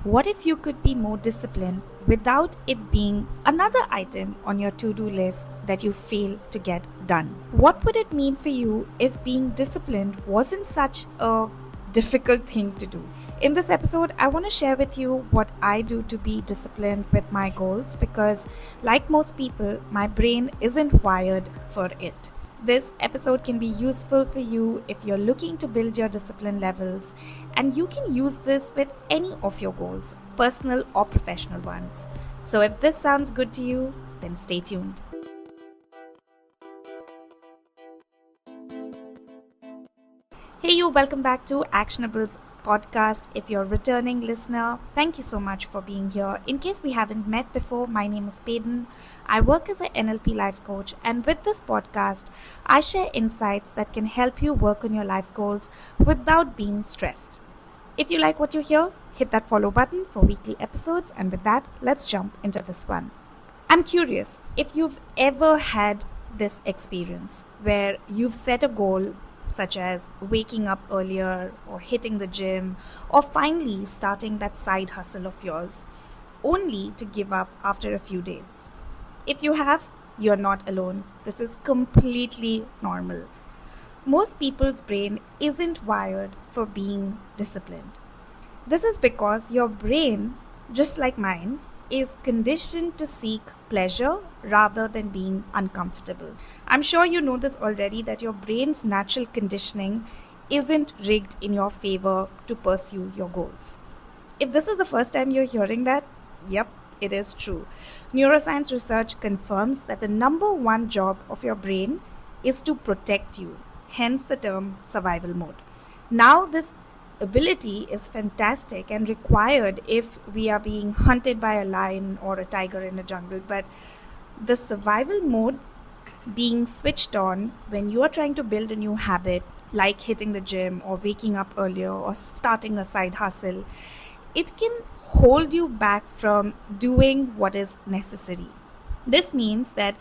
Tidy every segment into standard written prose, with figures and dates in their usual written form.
What if you could be more disciplined without it being another item on your to-do list that you fail to get done? What would it mean for you if being disciplined wasn't such a difficult thing to do? In this episode, I want to share with you what I do to be disciplined with my goals because, like most people, my brain isn't wired for it. This episode can be useful for you if you're looking to build your discipline levels, and you can use this with any of your goals, personal or professional ones. So if this sounds good to you, then stay tuned. Hey you, welcome back to Actionables podcast. If you're a returning listener, thank you so much for being here. In case we haven't met before, my name is Payden. I work as an NLP life coach, and with this podcast, I share insights that can help you work on your life goals without being stressed. If you like what you hear, hit that follow button for weekly episodes, and with that, let's jump into this one. I'm curious if you've ever had this experience where you've set a goal such as waking up earlier or hitting the gym or finally starting that side hustle of yours, only to give up after a few days. If you have, you're not alone. This is completely normal. Most people's brain isn't wired for being disciplined. This is because your brain, just like mine, is conditioned to seek pleasure rather than being uncomfortable. I'm sure you know this already, that your brain's natural conditioning isn't rigged in your favor to pursue your goals. If this is the first time you're hearing that, yep, it is true. Neuroscience research confirms that the number one job of your brain is to protect you, hence the term survival mode. Now, this ability is fantastic and required if we are being hunted by a lion or a tiger in a jungle, but the survival mode being switched on when you are trying to build a new habit like hitting the gym or waking up earlier or starting a side hustle, it can hold you back from doing what is necessary. This means that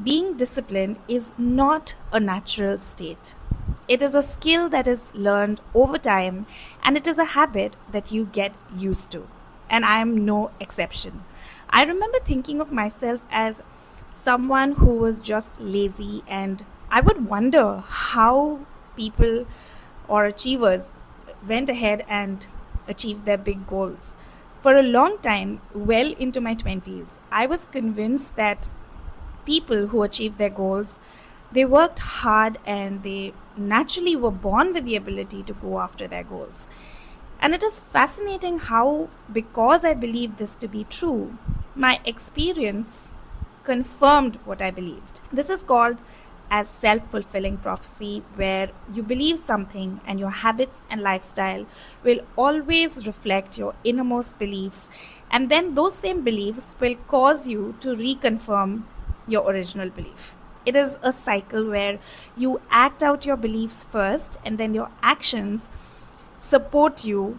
being disciplined is not a natural state. It is a skill that is learned over time, and it is a habit that you get used to. And I am no exception. I remember thinking of myself as someone who was just lazy, and I would wonder how people or achievers went ahead and achieved their big goals. For a long time, well into my 20s, I was convinced that people who achieved their goals, they worked hard and they naturally were born with the ability to go after their goals. And it is fascinating how, because I believed this to be true, my experience confirmed what I believed. This is called as self-fulfilling prophecy, where you believe something and your habits and lifestyle will always reflect your innermost beliefs, and then those same beliefs will cause you to reconfirm your original belief. It is a cycle where you act out your beliefs first and then your actions support you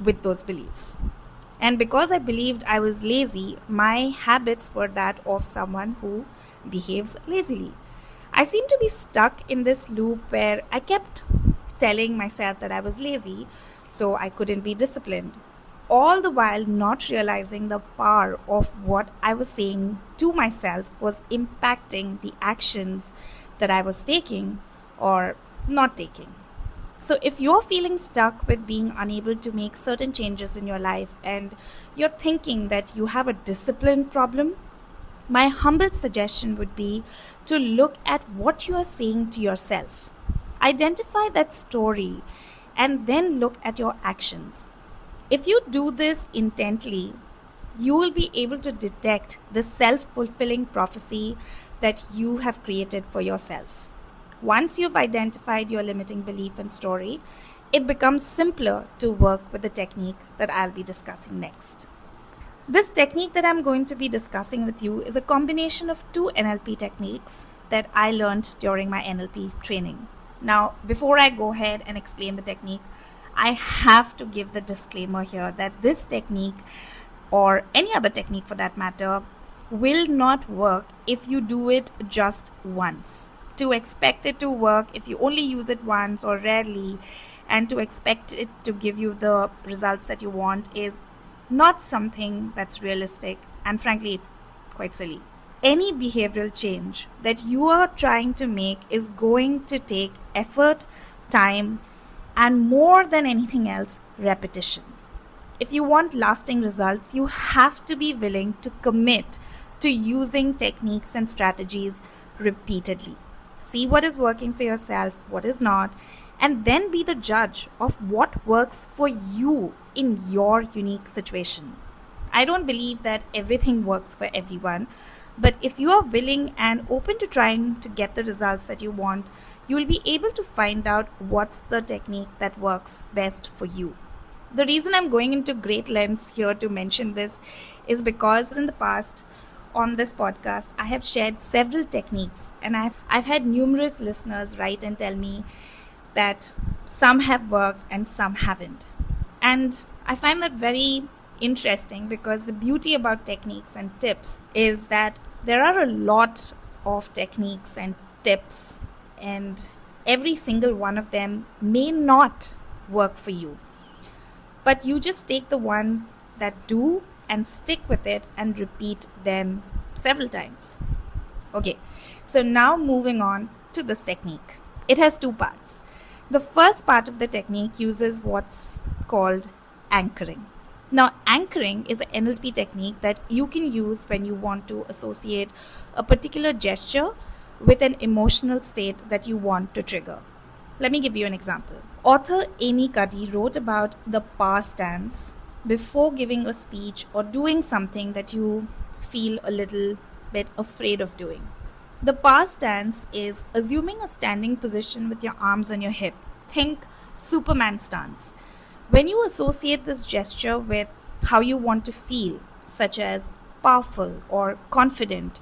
with those beliefs. And because I believed I was lazy, my habits were that of someone who behaves lazily. I seemed to be stuck in this loop where I kept telling myself that I was lazy, so I couldn't be disciplined, all the while not realizing the power of what I was saying to myself was impacting the actions that I was taking or not taking. So if you're feeling stuck with being unable to make certain changes in your life and you're thinking that you have a discipline problem, my humble suggestion would be to look at what you are saying to yourself. Identify that story and then look at your actions. If you do this intently, you will be able to detect the self-fulfilling prophecy that you have created for yourself. Once you've identified your limiting belief and story, it becomes simpler to work with the technique that I'll be discussing next. This technique that I'm going to be discussing with you is a combination of two NLP techniques that I learned during my NLP training. Now, before I go ahead and explain the technique, I have to give the disclaimer here that this technique, or any other technique for that matter, will not work if you do it just once. To expect it to work if you only use it once or rarely, and to expect it to give you the results that you want is not something that's realistic, and frankly, it's quite silly. Any behavioral change that you are trying to make is going to take effort, time, and more than anything else, repetition. If you want lasting results, you have to be willing to commit to using techniques and strategies repeatedly. See what is working for yourself, what is not, and then be the judge of what works for you in your unique situation. I don't believe that everything works for everyone, but if you are willing and open to trying to get the results that you want, you will be able to find out what's the technique that works best for you. The reason I'm going into great lengths here to mention this is because in the past on this podcast, I have shared several techniques, and I've had numerous listeners write and tell me that some have worked and some haven't. And I find that very interesting because the beauty about techniques and tips is that there are a lot of techniques and tips, and every single one of them may not work for you. But you just take the one that do and stick with it and repeat them several times. Okay, so now moving on to this technique. It has two parts. The first part of the technique uses what's called anchoring. Now, anchoring is an NLP technique that you can use when you want to associate a particular gesture with an emotional state that you want to trigger. Let me give you an example. Author Amy Cuddy wrote about the past tense before giving a speech or doing something that you feel a little bit afraid of doing. The past tense is assuming a standing position with your arms on your hip. Think Superman stance. When you associate this gesture with how you want to feel, such as powerful or confident,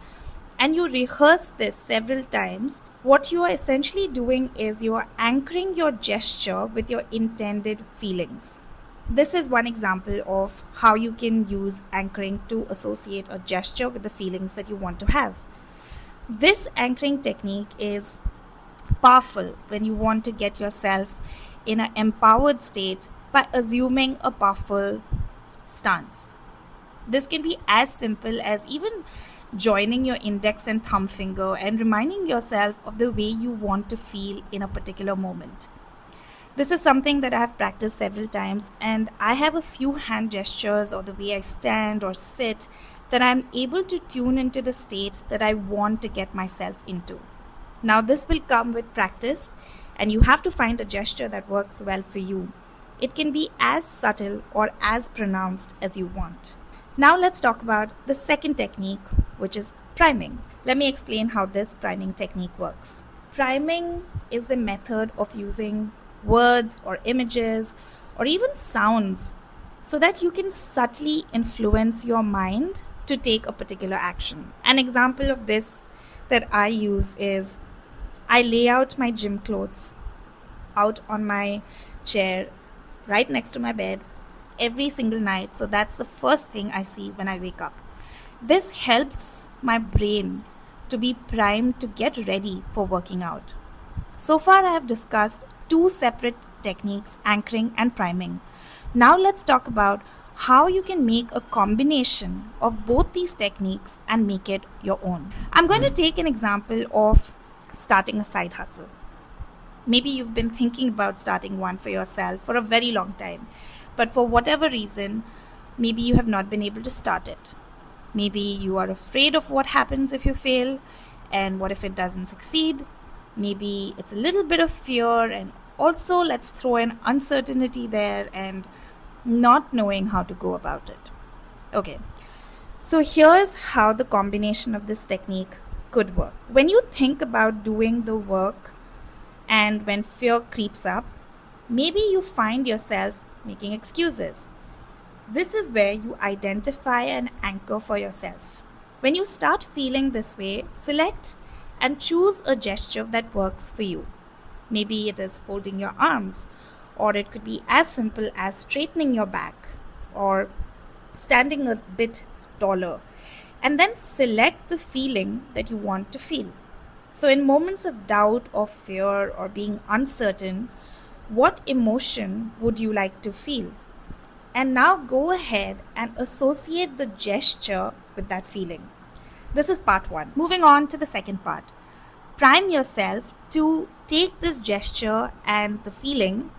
and you rehearse this several times, what you are essentially doing is you are anchoring your gesture with your intended feelings. This is one example of how you can use anchoring to associate a gesture with the feelings that you want to have. This anchoring technique is powerful when you want to get yourself in an empowered state by assuming a powerful stance. This can be as simple as even joining your index and thumb finger and reminding yourself of the way you want to feel in a particular moment. This is something that I have practiced several times, and I have a few hand gestures or the way I stand or sit that I'm able to tune into the state that I want to get myself into. Now, this will come with practice, and you have to find a gesture that works well for you. It can be as subtle or as pronounced as you want. Now let's talk about the second technique, which is priming. Let me explain how this priming technique works. Priming is the method of using words or images or even sounds so that you can subtly influence your mind to take a particular action. An example of this that I use is I lay out my gym clothes out on my chair right next to my bed every single night. So that's the first thing I see when I wake up. This helps my brain to be primed to get ready for working out. So far I have discussed two separate techniques, anchoring and priming. Now let's talk about how you can make a combination of both these techniques and make it your own. I'm going to take an example of starting a side hustle. Maybe you've been thinking about starting one for yourself for a very long time, but for whatever reason, maybe you have not been able to start it. Maybe you are afraid of what happens if you fail, and what if it doesn't succeed. Maybe it's a little bit of fear, and also let's throw an uncertainty there and not knowing how to go about it. Okay, so here's how the combination of this technique could work. When you think about doing the work and when fear creeps up, maybe you find yourself making excuses. This is where you identify an anchor for yourself. When you start feeling this way, select and choose a gesture that works for you. Maybe it is folding your arms, or it could be as simple as straightening your back or standing a bit taller. And then select the feeling that you want to feel. So in moments of doubt or fear or being uncertain, what emotion would you like to feel? And now go ahead and associate the gesture with that feeling. This is part one. Moving on to the second part. Prime yourself to take this gesture and the feeling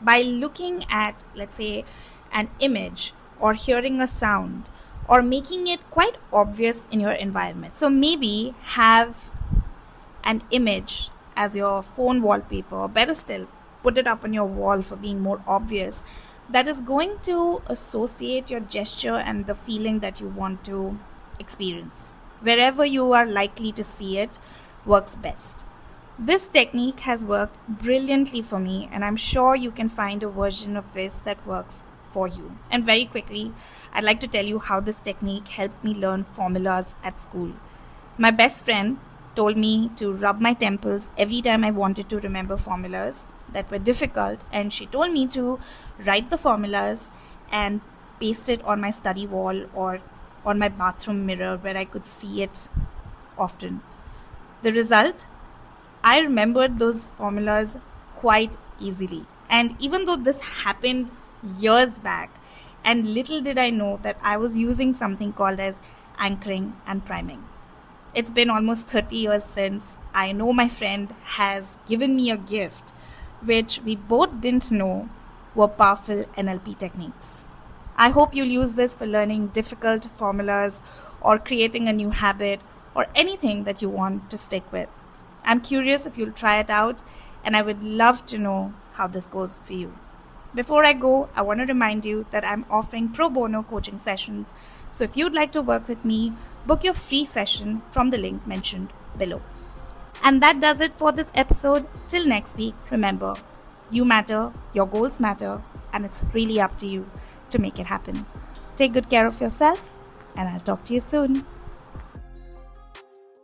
by looking at, let's say, an image or hearing a sound or making it quite obvious in your environment. So maybe have an image as your phone wallpaper, or better still, put it up on your wall for being more obvious, that is going to associate your gesture and the feeling that you want to experience. Wherever you are likely to see it works best. This technique has worked brilliantly for me, and I'm sure you can find a version of this that works for you. And very quickly, I'd like to tell you how this technique helped me learn formulas at school. My best friend told me to rub my temples every time I wanted to remember formulas that were difficult, and she told me to write the formulas and paste it on my study wall or on my bathroom mirror where I could see it often. The result? I remembered those formulas quite easily. And even though this happened years back, and little did I know that I was using something called as anchoring and priming. It's been almost 30 years since. I know my friend has given me a gift which we both didn't know were powerful NLP techniques. I hope you'll use this for learning difficult formulas or creating a new habit or anything that you want to stick with. I'm curious if you'll try it out, and I would love to know how this goes for you. Before I go, I want to remind you that I'm offering pro bono coaching sessions. So if you'd like to work with me, book your free session from the link mentioned below. And that does it for this episode. Till next week, remember, you matter, your goals matter, and it's really up to you to make it happen. Take good care of yourself, and I'll talk to you soon.